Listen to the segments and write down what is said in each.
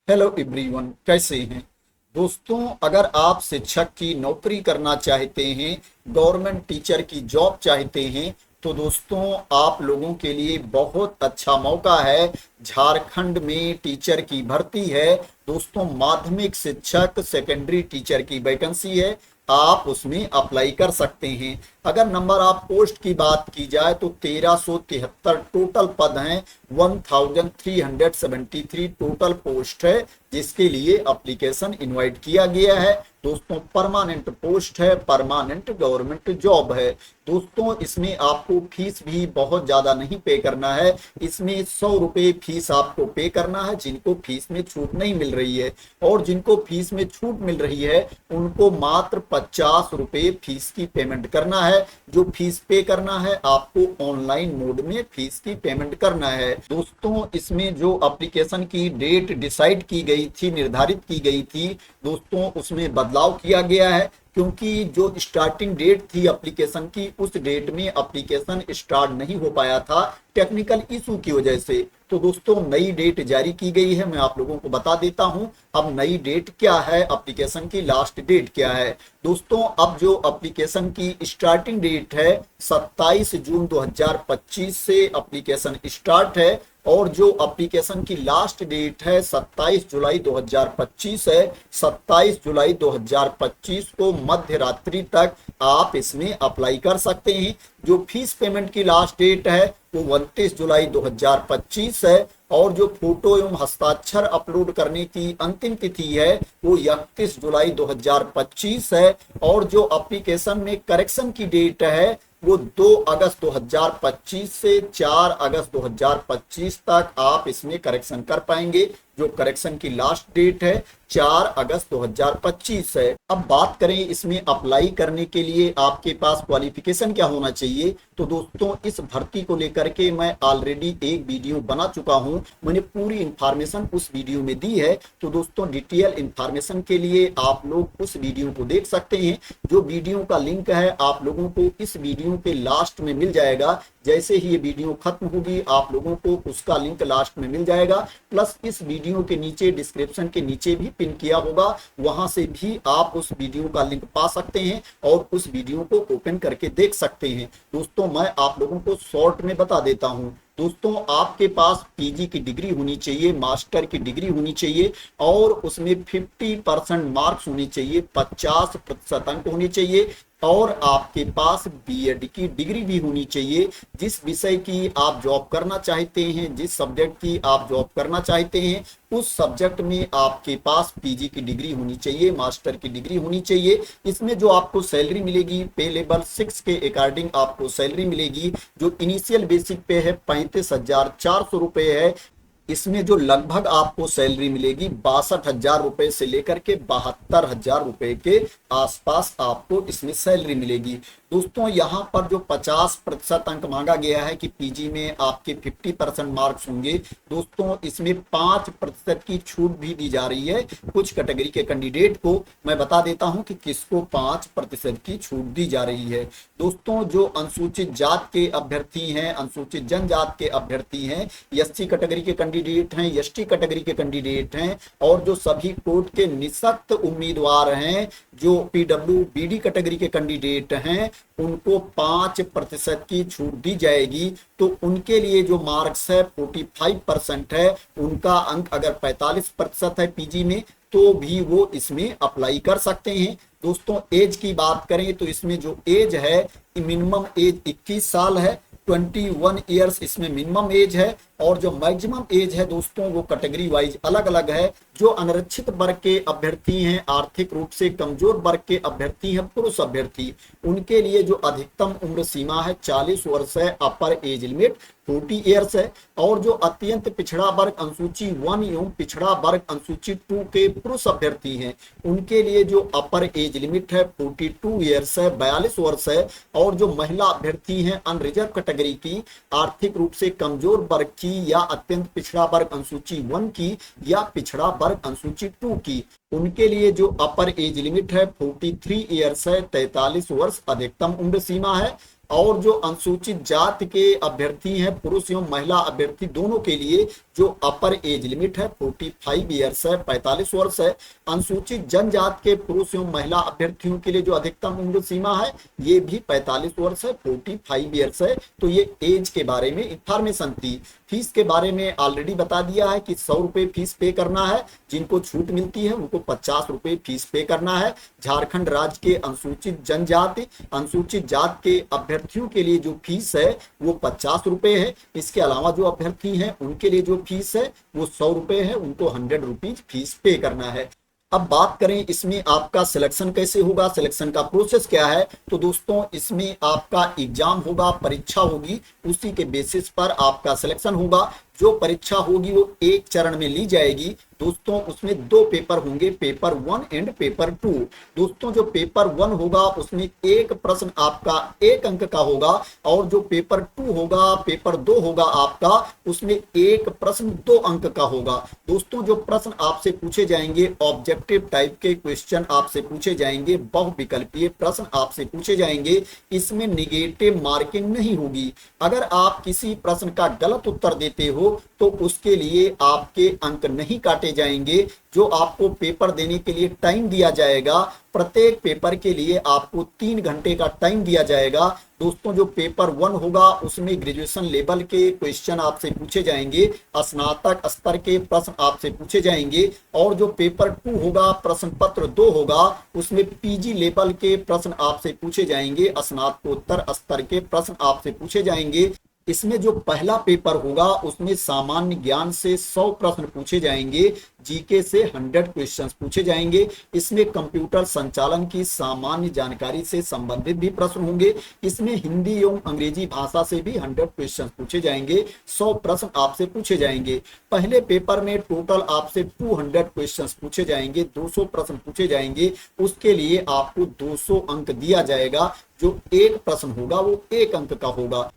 Hello everyone, कैसे हैं दोस्तों। अगर आप शिक्षक की नौकरी करना चाहते हैं, गवर्नमेंट टीचर की जॉब चाहते हैं, तो दोस्तों आप लोगों के लिए बहुत अच्छा मौका है। झारखंड में टीचर की भर्ती है दोस्तों। माध्यमिक शिक्षक सेकेंडरी टीचर की वैकेंसी है, आप उसमें अप्लाई कर सकते हैं। अगर नंबर ऑफ पोस्ट की बात की जाए तो 1373 टोटल पद हैं। 1373 टोटल पोस्ट है जिसके लिए एप्लीकेशन इनवाइट किया गया है दोस्तों। परमानेंट पोस्ट है, परमानेंट गवर्नमेंट जॉब है दोस्तों। इसमें आपको फीस भी बहुत ज्यादा नहीं पे करना है। इसमें 100 रुपये फीस आपको पे करना है जिनको फीस में छूट नहीं मिल रही है, और जिनको फीस में छूट मिल रही है उनको मात्र 50 रुपये फीस की पेमेंट करना है। जो फीस पे करना है आपको ऑनलाइन मोड में फीस की पेमेंट करना है दोस्तों। इसमें जो एप्लीकेशन की डेट डिसाइड की गई थी, निर्धारित की गई थी दोस्तों, उसमें बदलाव किया गया है क्योंकि जो स्टार्टिंग डेट थी एप्लीकेशन की, उस डेट में एप्लीकेशन स्टार्ट नहीं हो पाया था टेक्निकल इशू की वजह से। तो दोस्तों नई डेट जारी की गई है, मैं आप लोगों को बता देता हूं। अब नई डेट क्या है, एप्लीकेशन की लास्ट डेट क्या है दोस्तों। अब जो एप्लीकेशन की स्टार्टिंग डेट है 27 जून 2025 से एप्लीकेशन स्टार्ट है, और जो एप्लीकेशन की लास्ट डेट है 27 जुलाई 2025 है। 27 जुलाई 2025 को मध्य रात्रि तक आप इसमें अप्लाई कर सकते हैं। जो फीस पेमेंट की लास्ट डेट है वो 29 जुलाई 2025 है, और जो फोटो एवं हस्ताक्षर अपलोड करने की अंतिम तिथि है वो 31 जुलाई 2025 है, और जो एप्लीकेशन में करेक्शन की डेट है वो 2 अगस्त 2025 से 4 अगस्त 2025 तक आप इसमें करेक्शन कर पाएंगे। जो करेक्शन की लास्ट डेट है 4 अगस्त 2025 है। अब बात करें इसमें अप्लाई करने के लिए आपके पास क्वालिफिकेशन क्या होना चाहिए, तो दोस्तों इस भर्ती को लेकर के मैं ऑलरेडी एक वीडियो बना चुका हूं। मैंने पूरी इंफॉर्मेशन उस वीडियो में दी है, तो दोस्तों डिटेल इंफॉर्मेशन के लिए आप लोग उस वीडियो को देख सकते हैं। जो वीडियो का लिंक है आप लोगों को इस वीडियो के लास्ट में मिल जाएगा। जैसे ही ये वीडियो खत्म होगी आप लोगों को उसका लिंक लास्ट में मिल जाएगा, प्लस इस वीडियो के नीचे डिस्क्रिप्शन के नीचे भी पिन किया होगा, वहां से भी आप उस वीडियो का लिंक पा सकते हैं और उस वीडियो को ओपन करके देख सकते हैं। दोस्तों मैं आप लोगों को शॉर्ट में बता देता हूं दोस्तों, आपके पास पीजी की डिग्री होनी चाहिए, मास्टर की डिग्री होनी चाहिए, और उसमें 50% मार्क्स होने चाहिए, 50% अंक होने चाहिए, और आपके पास बीएड की डिग्री भी होनी चाहिए। जिस विषय की आप जॉब करना चाहते हैं, जिस सब्जेक्ट की आप जॉब करना चाहते हैं, उस सब्जेक्ट में आपके पास पीजी की डिग्री होनी चाहिए, मास्टर की डिग्री होनी चाहिए। इसमें जो आपको सैलरी मिलेगी पे लेवल 6 के अकॉर्डिंग आपको सैलरी मिलेगी। जो इनिशियल बेसिक पे है 35,400 रुपए है। इसमें जो लगभग आपको सैलरी मिलेगी 62,000 रुपए से लेकर के 72,000 रुपए के आसपास आपको इसमें सैलरी मिलेगी दोस्तों। यहाँ पर जो 50% अंक मांगा गया है कि पीजी में आपके 50% मार्क्स होंगे दोस्तों, इसमें 5% की छूट भी दी जा रही है कुछ कैटेगरी के कैंडिडेट को। मैं बता देता हूं कि किसको 5% की छूट दी जा रही है दोस्तों। जो अनुसूचित जात के अभ्यर्थी हैं, अनुसूचित जनजात के अभ्यर्थी हैं, एससी कैटेगरी के कैंडिडेट हैं, एसटी कैटेगरी के कैंडिडेट हैं, और जो सभी कोर्ट के निःशक्त उम्मीदवार हैं, जो पीडब्ल्यूबीडी कैटेगरी के कैंडिडेट हैं, उनको 5% की छूट दी जाएगी। तो उनके लिए जो मार्क्स है 45% है, उनका अंक अगर 45% है पीजी में तो भी वो इसमें अप्लाई कर सकते हैं दोस्तों। एज की बात करें तो इसमें जो एज है मिनिमम एज 21 साल है, 21 ईयर्स इसमें मिनिमम एज है, और जो मैक्सिमम एज है दोस्तों वो कैटेगरी वाइज अलग अलग है। जो अनरक्षित वर्ग के अभ्यर्थी हैं, आर्थिक रूप से कमजोर वर्ग के अभ्यर्थी हैं, पुरुष अभ्यर्थी, उनके लिए जो अधिकतम उम्र सीमा है 40 वर्ष है, अपर एज लिमिट 40 ईयर्स है, और जो अत्यंत पिछड़ा वर्ग अनुसूची 1 एवं पिछड़ा वर्ग अनुसूची 2 के पुरुष अभ्यर्थी हैं, उनके लिए जो अपर एज लिमिट है 42 ईयर्स है, 42 वर्ष है, और जो महिला अभ्यर्थी हैं अनरिजर्व कैटेगरी की, आर्थिक रूप से कमजोर वर्ग की या अत्यंत पिछड़ा वर्ग अनुसूची 1 की या पिछड़ा वर्ग अनुसूची 2 की, उनके लिए जो अपर एज लिमिट है 43 ईयर्स है, 43 वर्ष अधिकतम उम्र सीमा है। और जो अनुसूचित जाति के अभ्यर्थी हैं, पुरुष एवं महिला अभ्यर्थी दोनों के लिए जो अपर एज लिमिट है 45 ईयर्स है, 45 वर्ष है। अनुसूचित जनजाति के पुरुष एवं महिला अभ्यर्थियों के लिए जो अधिकतम उम्र सीमा है ये भी 45 वर्ष है, 45 ईयर्स है। तो ये एज के बारे में इंफॉर्मेशन थी। फीस के बारे में ऑलरेडी बता दिया है कि 100 रुपए फीस पे करना है, जिनको छूट मिलती है उनको 50 रुपए फीस पे करना है। झारखंड राज्य के अनुसूचित जनजाति अनुसूचित जाति के अभ्यर्थियों के लिए जो फीस है वो 50 रुपए है। इसके अलावा जो अभ्यर्थी हैं उनके लिए जो फीस है वो 100 रुपए है, उनको 100 रुपीज फीस पे करना है। अब बात करें इसमें आपका सिलेक्शन कैसे होगा, सिलेक्शन का प्रोसेस क्या है। तो दोस्तों इसमें आपका एग्जाम होगा, परीक्षा होगी, उसी के बेसिस पर आपका सिलेक्शन होगा। जो परीक्षा होगी वो एक चरण में ली जाएगी दोस्तों। उसमें दो पेपर होंगे, पेपर 1 एंड पेपर 2। दोस्तों जो पेपर 1 होगा उसमें एक प्रश्न आपका 1 अंक का होगा, और जो पेपर 2 होगा, पेपर 2 होगा आपका, उसमें एक प्रश्न 2 अंक का होगा। दोस्तों जो प्रश्न आपसे पूछे जाएंगे ऑब्जेक्टिव टाइप के क्वेश्चन आपसे पूछे जाएंगे, बहुविकल्पीय प्रश्न आपसे पूछे जाएंगे। इसमें निगेटिव मार्किंग नहीं होगी। अगर आप किसी प्रश्न का गलत उत्तर देते हो तो उसके लिए आपके अंक नहीं काटे जाएंगे। जो आपको पेपर देने के लिए टाइम दिया जाएगा, प्रत्येक पेपर के लिए आपको 3 घंटे का टाइम दिया जाएगा। दोस्तों जो पेपर 1 होगा उसमें ग्रेजुएशन लेवल के क्वेश्चन आपसे पूछे जाएंगे, स्नातक स्तर के प्रश्न आपसे पूछे जाएंगे। और जो पेपर 2 होगा, प्रश्न पत्र 2 होगा, उसमें पीजी लेवल के प्रश्न आपसे पूछे जाएंगे, स्नातकोत्तर स्तर के प्रश्न आपसे पूछे जाएंगे। इसमें जो पहला पेपर होगा उसमें सामान्य ज्ञान से 100 प्रश्न पूछे जाएंगे, जीके से 100 क्वेश्चंस पूछे जाएंगे। इसमें कंप्यूटर संचालन की सामान्य जानकारी से संबंधित भी प्रश्न होंगे। इसमें हिंदी एवं अंग्रेजी भाषा से भी 100 क्वेश्चंस पूछे जाएंगे, 100 प्रश्न आपसे पूछे जाएंगे। पहले पेपर में टोटल आपसे 200 क्वेश्चंस पूछे जाएंगे, 200 प्रश्न पूछे जाएंगे। उसके लिए आपको 200 अंक दिया जाएगा। जो एक प्रश्न होगा वो 1 अंक का होगा।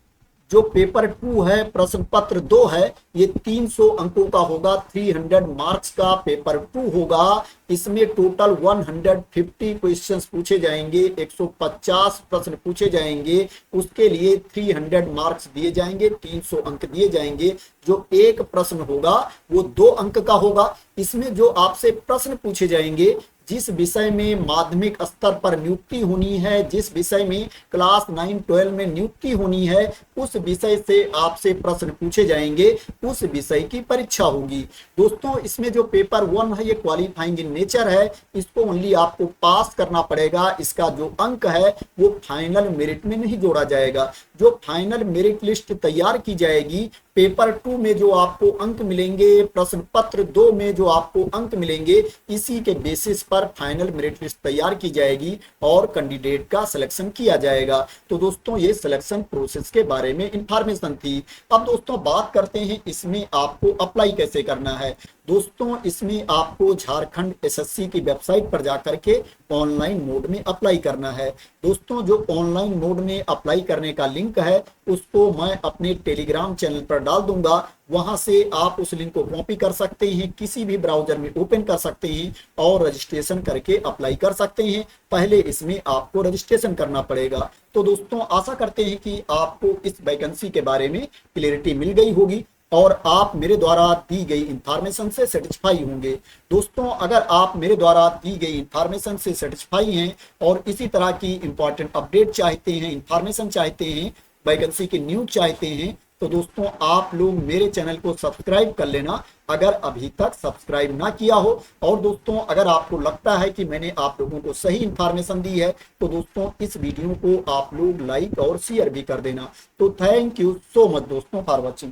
जो पेपर 2 है, प्रश्न पत्र 2 है, ये 300 अंकों का होगा, 300 मार्क्स का पेपर 2 होगा। इसमें टोटल 150 क्वेश्चंस पूछे जाएंगे, 150 प्रश्न पूछे जाएंगे। उसके लिए 300 मार्क्स दिए जाएंगे, 300 अंक दिए जाएंगे। जो एक प्रश्न होगा वो 2 अंक का होगा। इसमें जो आपसे प्रश्न पूछे जाएंगे, जिस विषय में माध्यमिक स्तर पर नियुक्ति होनी है, जिस विषय में क्लास 9-12 में नियुक्ति होनी है, उस विषय से आपसे प्रश्न पूछे जाएंगे, उस विषय की परीक्षा होगी। दोस्तों इसमें जो पेपर 1 है ये क्वालिफाइंग इन नेचर है, इसको ओनली आपको पास करना पड़ेगा। इसका जो अंक है वो फाइनल मेरिट में नहीं जोड़ा जाएगा। जो फाइनल मेरिट लिस्ट तैयार की जाएगी, पेपर 2 में जो आपको अंक मिलेंगे, प्रश्न पत्र 2 में जो आपको अंक मिलेंगे, इसी के बेसिस पर फाइनल मेरिट लिस्ट तैयार की जाएगी और कैंडिडेट का सिलेक्शन किया जाएगा। तो दोस्तों ये सिलेक्शन प्रोसेस के बारे में इंफॉर्मेशन थी। अब दोस्तों बात करते हैं इसमें आपको अप्लाई कैसे करना है। दोस्तों इसमें आपको झारखंड एसएससी की वेबसाइट पर जाकर के ऑनलाइन मोड में अप्लाई करना है। दोस्तों जो ऑनलाइन मोड में अप्लाई करने का लिंक है उसको मैं अपने टेलीग्राम चैनल पर डाल दूंगा। वहां से आप उस लिंक को कॉपी कर सकते हैं, किसी भी ब्राउजर में ओपन कर सकते हैं और रजिस्ट्रेशन करके अप्लाई कर सकते हैं। पहले इसमें आपको रजिस्ट्रेशन करना पड़ेगा। तो दोस्तों आशा करते हैं कि आपको इस वैकेंसी के बारे में क्लियरिटी मिल गई होगी और आप मेरे द्वारा दी गई इंफॉर्मेशन से सेटिस्फाई होंगे। दोस्तों अगर आप मेरे द्वारा दी गई इंफॉर्मेशन से सेटिस्फाई हैं और इसी तरह की इंपॉर्टेंट अपडेट चाहते हैं, इंफॉर्मेशन चाहते हैं, वैकेंसी की न्यूज चाहते हैं, तो दोस्तों आप लोग मेरे चैनल को सब्सक्राइब कर लेना अगर अभी तक सब्सक्राइब ना किया हो। और दोस्तों अगर आपको लगता है कि मैंने आप लोगों को सही इंफॉर्मेशन दी है तो दोस्तों इस वीडियो को आप लोग लाइक और शेयर भी कर देना। तो थैंक यू सो मच दोस्तों फॉर वॉचिंग।